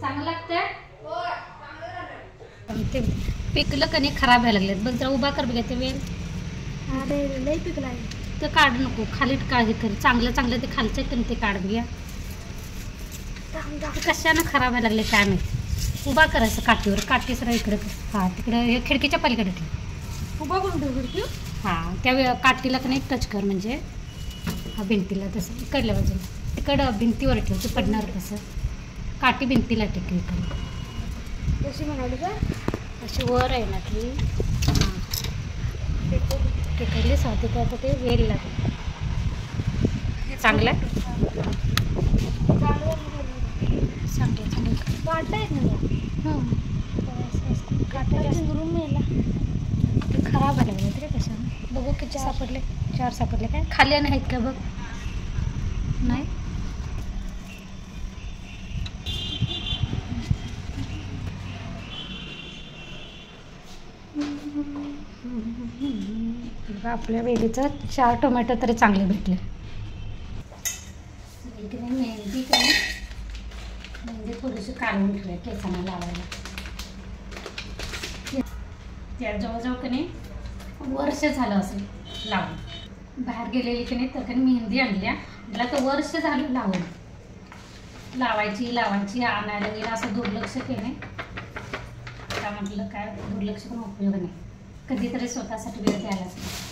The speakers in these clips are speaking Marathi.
चांगलं लागतंय ते पिकलं का नाही खराब व्हायला लागलेत बघ जरा उभा कर बघा ते वेल अरे लई पिकला आहे ते काढ नको खाली काळजी कर चांगलं चांगलं ते खालचं आहे ते काढ बघूया कशानं खराब व्हायला लागले काय माहिती उभा करायचं काठीवर काठी सर इकडे हां तिकडे खिडकीच्या पलीकडे ठेव उभा करून ठेव खिडकी हां त्या काठीला का नाही टच कर म्हणजे हा भिंतीला तसं इकडल्या बाजूला तिकडं भिंतीवर ठेव ते पडणार कसं काठी भिंतीला टेकली इकडे कशी म्हणाली का अशी वर आहे ना की हां तिकडली साधी काय तर ते वेल लागेल चांगलं आहे चांगलं काटा आहेत ना काटा रूम मेला ते खराब आले तरी कशाने बघू किती सापडले 4 सापडले काय खाली आणि आहेत का बघ नाही आपल्या वेलीचं 4 टोमॅटो तरी चांगले भेटले इकडे मेहंदी काय मेहंदी थोडीशी काढून ठेवूया केसांना लावायला त्या जवळजवळ की नाही वर्ष झालं असेल लावून बाहेर गेलेली की नाही तर काही मेहंदी आणल्या मला तर वर्ष झालं लावून लावायची आणायला गेलं असं दुर्लक्ष केलं आता म्हटलं काय दुर्लक्ष पण उपयोग नाही कधीतरी स्वतःसाठी वेळ द्यायलाच नाही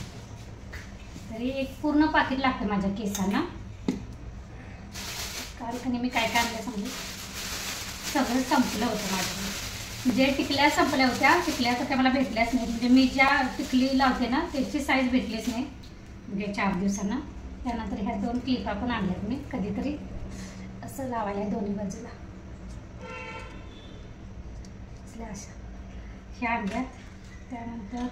तरी एक पूर्ण पाकिट लागते माझ्या केसांना कारण की मी काय आणलं समजू सगळं संपलं होतं माझ्याकडे जे टिकल्या संपल्या होत्या टिकल्या तर त्या मला भेटल्याच नाही म्हणजे मी ज्या टिकली लावते ना त्याची साईज भेटलीच नाही म्हणजे 4 दिवसांना त्यानंतर ह्या 2 क्लिपा पण आणल्यात मी कधीतरी असं लावायला दोन्ही बाजूला अशा ह्या आणल्यात त्यानंतर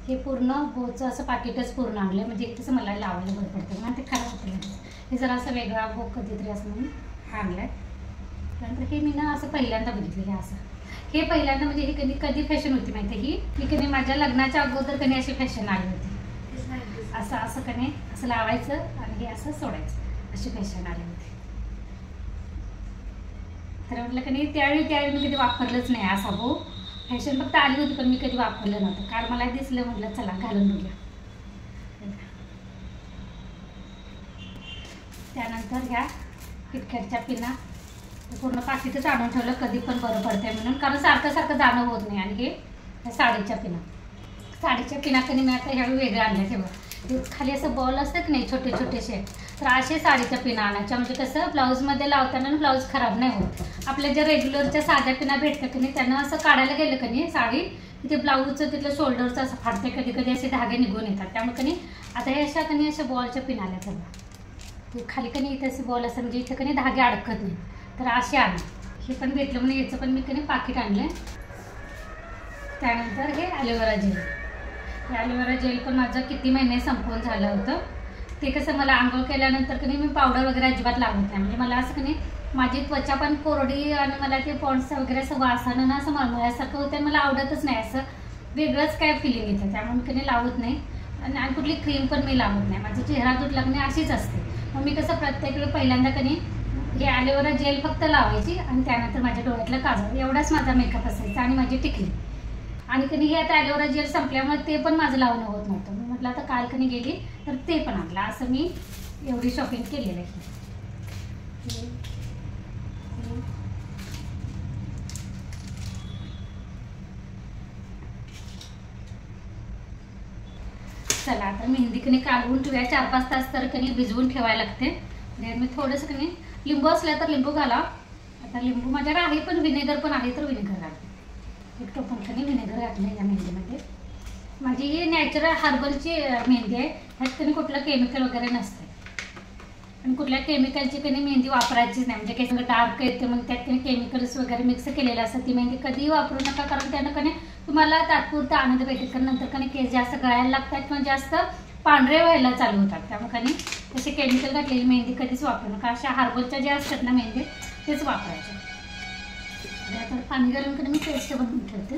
हे पूर्ण बोचं असं पाकिटच पूर्ण आणलं म्हणजे तसं मला लावायला बरं पडतं ना ते खराब होतं हे जरा असं वेगळा बो कधीतरी असं म्हणून आणलं आहे त्यानंतर हे मी ना असं पहिल्यांदा बघितलं हे असं हे पहिल्यांदा म्हणजे ही कधी फॅशन होती माहिती ही कधी माझ्या लग्नाच्या अगोदर कधी अशी फॅशन आली होती असं कधी असं लावायचं आणि हे असं सोडायचं अशी फॅशन आली होती तर म्हटलं की नाही त्यावेळी मी कधी वापरलंच नाही असा भाऊ फॅशन फक्त आली होती पण मी कधी वापरलं नव्हतं कारण मला दिसलं म्हटलं चला घालून बघूया त्यानंतर ह्या किटकॅटच्या पिना पूर्ण पाकिटच आणून ठेवलं कधी पण बरं पडतंय म्हणून कारण सारखं जाणं होत नाही आणि हे साडीच्या पिना कधी मी आता ह्यावेळी वेगळ्या आणल्या तेव्हा खाली असं बॉल असतं की नाही छोटे छोटेसे तर असे साडीच्या पिना आणायच्या म्हणजे कसं ब्लाऊजमध्ये लावताना ब्लाऊज खराब नाही होत आपल्या ज्या रेग्युलरच्या साध्या पिना भेटतात की नाही त्यांना असं काढायला गेलं की नाही साडी तिथे ब्लाऊजचं तिथलं शोल्डरचं असं फाटते कधी असे धागे निघून येतात त्यामुळे की नाही आता हे अशा कधी अशा बॉलच्या पिना आल्या तेव्हा खाली कधी इथे असे बॉल असं म्हणजे इथे कधी धागे अडकत नाही तर असे आणले हे पण भेटलं म्हणजे याचं पण मी कधी पाकिट आणलं त्यानंतर हे ॲलोवेरा जेल हे ॲलोवेरा जेल पण माझं किती महिने संपवून झालं होतं ते कसं मला आंघोळ केल्यानंतर कधी मी पावडर वगैरे अजिबात लावत नाही म्हणजे मला असं कधी माझी त्वचा पण कोरडी आणि मला ते पॉन्ड्स वगैरे असं वासानं ना असं मळमळ्यासारखं होतं आणि मला आवडतच नाही असं वेगळंच काय फिलिंग येतं त्यामुळे मी कधी लावत नाही आणि कुठली क्रीम पण मी लावत नाही माझा चेहरा धुतला की अशीच असते मग मी कसं प्रत्येक वेळी पहिल्यांदा कधी हे ॲलोवेरा जेल फक्त लावायची आणि त्यानंतर माझ्या डोळ्यातलं काजळ एवढाच माझा मेकअप असायचा आणि माझी टिकली आणि कधी हे आता ॲलोवेरा जेल संपल्यामुळे ते पण माझं लावणं होत नव्हतं मी म्हटलं आता काल कधी गेली तर ते पण आणलं असं मी एवढी शॉपिंग केलेलं आहे चला आता मेहंदी कधी काढून ठेवूया 4-5 तास तर कधी भिजवून ठेवायला लागते मी थोडंसं कधी लिंबू असला तर लिंबू घाला आता लिंबू माझ्याकडे आहे पण व्हिनेगर पण आहे तर व्हिनेगर घालते एक टोपण कधी व्हिनेगर घातलं या मेहंदीमध्ये माझी ही नॅचरल हर्बलची मेहंदी आहे ह्यात कधी कुठलं केमिकल वगैरे नसतं आणि कुठल्या केमिकलची कधी मेहंदी वापरायचीच नाही म्हणजे काही डार्क येते मग त्यात कधी केमिकल्स वगैरे मिक्स केलेलं असतं ती मेहंदी कधीही वापरू नका कारण त्यानं कधी तुम्हाला तात्पुरता आनंद भेटेल कारण नंतर कधी केस जास्त गळायला लागतात किंवा जास्त पांढरे व्हायला चालू होतात त्यामुळे कधी तसे केमिकल घातलेली मेहंदी कधीच वापरू नका अशा हर्बलच्या ज्या असतात ना मेहंदी तेच वापरायचे आता पाणी गरम करून मी पेस्ट बनवून ठेवते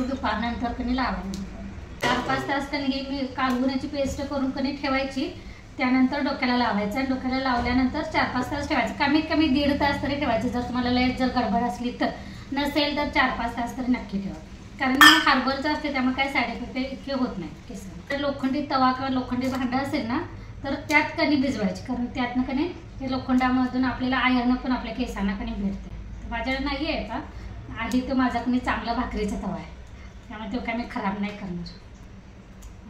दुपारनंतर कधी लावायला 4-5 तास कधी मी कालवून याची पेस्ट करून कधी ठेवायची त्यानंतर डोक्याला लावायचं. डोक्याला लावल्यानंतर 4-5 तास ठेवायचं. कमीत कमी 1.5 तास तरी ठेवायचं. जर तुम्हाला लय जर गडबड असली तर, नसेल तर 4-5 तास तरी नक्की ठेवा. कारण हार्बलचं असते त्यामुळे काय साईड इफेक्ट इतके होत नाही केसांना. तर लोखंडी तवा किंवा लोखंडी भांडं असेल ना तर त्यात कणी भिजवायची. कारण त्यातनं कणी ते लोखंडामधून आपल्याला आयर्न पण आपल्या केसांना कणी भेटते. माझ्याकडे नाही आहे का आहे तो माझा कणी चांगला भाकरीचा तवा आहे, त्यामुळे तो काय मी खराब नाही करणार.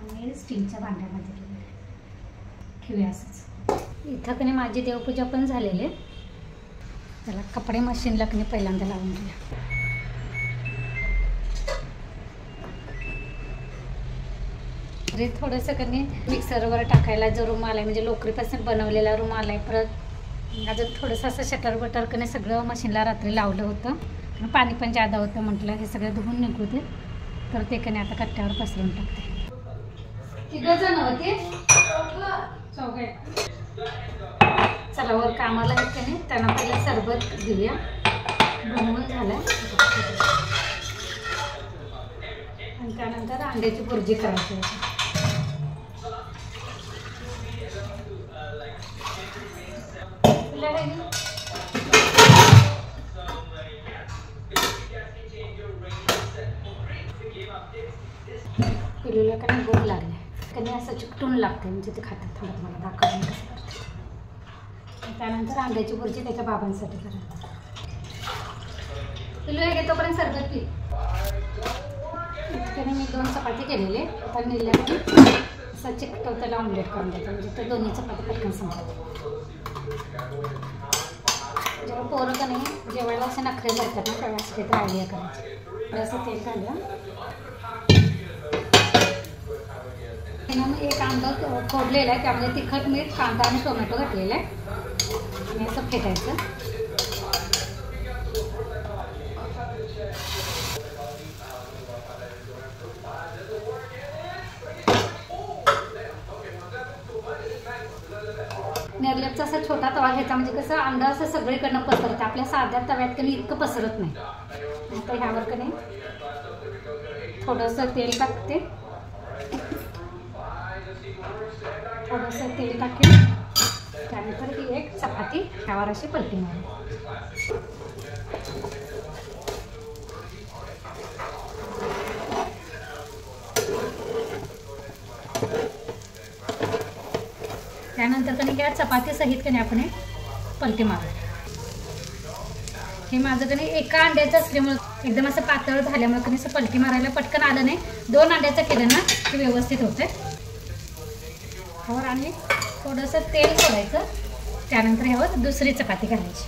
आणि स्टीलच्या भांड्यामध्ये ठेवूया असंच. इथं कणी माझी देवपूजा पण झालेली आहे. त्याला कपडे मशीनला कणी पहिल्यांदा लावून घेऊया. थोडंसं कणी मिक्सरवर टाकायला जो रुमाल आहे म्हणजे लोकरीपासून बनवलेला रुमाल आहे. परत अजून थोडंसं असं शटर बटर कणी सगळं मशीनला रात्री लावलं होतं. आणि पाणी पण जादा होतं. म्हटलं हे सगळं धुवून निघू दे, तर ते कणी आता कट्ट्यावर पसरून टाकते. किती जण होते? चौघे. चला वर कामाला आहेत कणी त्यांना पहिलं सरबत देऊया. बनवून झालं आणि त्यानंतर अंड्याची भुर्जी करायची. पिलूला काही भूक लागली कधी असं चिकटून लागते म्हणजे ते खातात. थांबत मला दाखवून कसं करते. त्यानंतर अंड्याची भुर्जी त्याच्या बाबांसाठी करा. पिलू हे तोपर्यंत सरबत पी. त्याने मी 2 चपाती केलेले. आता नेल्याने असं चिकटव त्याला ऑमलेट करून देतो म्हणजे ते दोन्ही चपाती पटकन संपतात. जेव्हा पोरं का नाही जेवायला असे नखरे करतात ना तेव्हा असं काहीतरी आयडिया करायची. असं तेल काढलं. मी एक कांदा फोडलेला आहे त्यामध्ये तिखट मीठ कांदा आणि टोमॅटो घातलेला आहे. आणि असं फेटायचं. निर्लेपचा असा छोटा तवा घ्यायचा म्हणजे कसं अंडा असं सगळीकडनं पसरतं. आपल्या साध्या तव्यात कधी इतकं पसरत नाही. आता ह्यावर कधी थोडंसं तेल टाकते. थोडंसं तेल टाकेल. त्यानंतर ही एक चपाती ह्यावर अशी पलटी मारेल. त्यानंतर कधी या चपाती सहित कधी आपण पलटी मारू. हे माझं कधी एका अंड्याचं असल्यामुळे एकदम असं पातळ झाल्यामुळे कधी असं पलटी मारायला पटकन आलं नाही. 2 अंड्याचं केलं ना ते व्यवस्थित होते. ह्यावर आणि थोडंसं तेल सोडायचं. त्यानंतर ह्यावर दुसरी चपाती घालायची.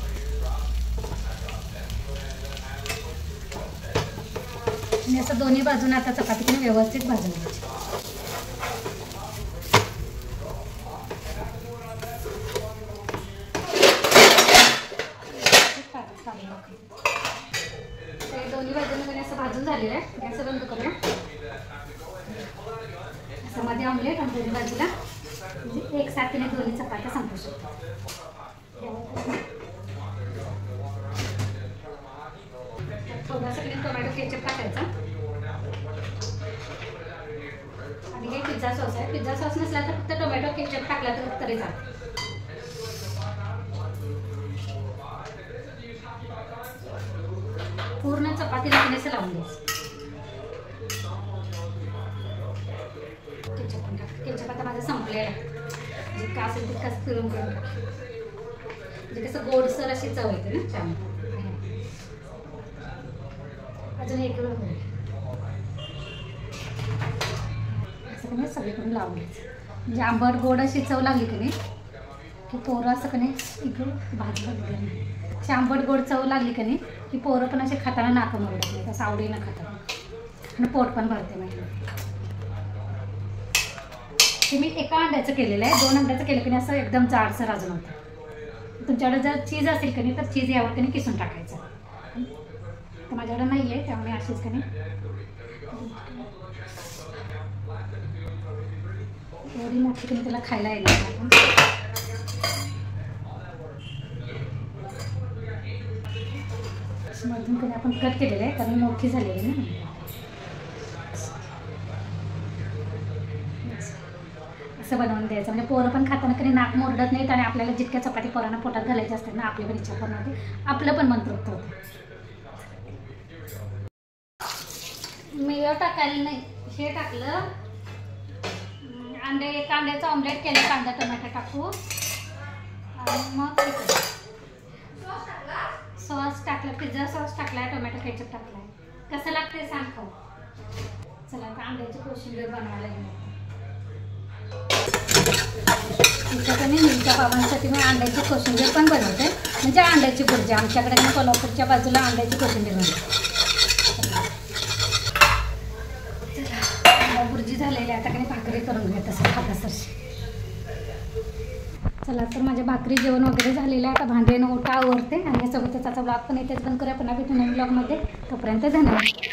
आणि असं दोन्ही बाजूने आता चपाती व्यवस्थित भाजून घ्यायची. दोन्ही बाजूने असं भाजून झालेलं आहे. गॅस बंद करूया. असं मध्ये ऑमलेट आणि दोन्ही बाजूला म्हणजे एक साथीने दोन्ही चपात्या संपू शकतात. थोडासा टोमॅटो केचप टाकायचा. आणि हे पिझ्झा सॉस आहे. पिझ्झा सॉस नसला तर फक्त टोमॅटो केचप टाकला तरी चालतं. पूर्ण चपातीला असं लावून द्यायचं. केचप आता माझं संपलेलं आहे. जितकं असेल तितकंच फिरून करून म्हणजे कसं गोडसर अशी चव येते ना त्यामुळे. अजून एक वेळ होईल असं की नाही सगळीकडून लावून घ्यायचं. म्हणजे आंबट गोड अशी चव लागली की नाही की पोरं असं की नाही इकडून भाजलं वगैरे नाही. अशी आंबट गोड चव लागली की नाही की पोरं पण असे खाताना नाकं मोडत नाही. तसं आवडीनं खातात आणि पोट पण भरते नाही. ते मी एका अंड्याचं केलेलं आहे. 2 अंड्याचं केलं की नाही असं एकदम जाडसर अजून होतं. तुमच्याकडे जर चीज असेल की नाही तर चीज यावर की नाही किसून टाकायचं. तर माझ्याकडे नाही आहे त्यामुळे अशीच की नाही एवढी मोठी की त्याला खायला येईल. मधून कधी आपण कट केलेलं आहे कारण मोठी झालेली आहे ना. मिक्स बनवून द्यायचं, म्हणजे पोरं पण खाताना कधी नाक मोरडत नाहीत आणि आपल्याला जितक्या चपाती पोरांना पोटात घालायच्या असतात ना आपली पण इच्छा पण होते, आपलं पण मन तृप्त होतं. मेवा टाकायला नाही, हे टाकलं. एक अंड्याचं ऑमलेट केलं कांदा टोमॅटो टाकू आणि मग सॉस टाकलं, पिझ्झा सॉस टाकलाय, टोमॅटो केचप टाकलाय. कसं लागते सांग खाऊ. चला आता अंड्याची कोशिंबीर बनवायला गेली. तिच्याकडे मिरच्या पावांसाठी मी अंड्याची कोशिंबीर पण बनवते, म्हणजे अंड्याची भुर्जी. आमच्याकडे कोल्हापूरच्या बाजूला अंड्याची कोशिंबीर बनवते. अंडा भुर्जी झालेली आता काही भाकरी करून घेत असं खातासरशी. चला तर माझ्या भाकरी जेवण वगैरे झालेलं आहे. आता भांडे ओटा आवरते आणि यासोबतच आता ब्लॉग पण इथेच बंद करूया. पुन्हा भेटू नवीन ब्लॉगमध्ये. तोपर्यंत धन्यवाद.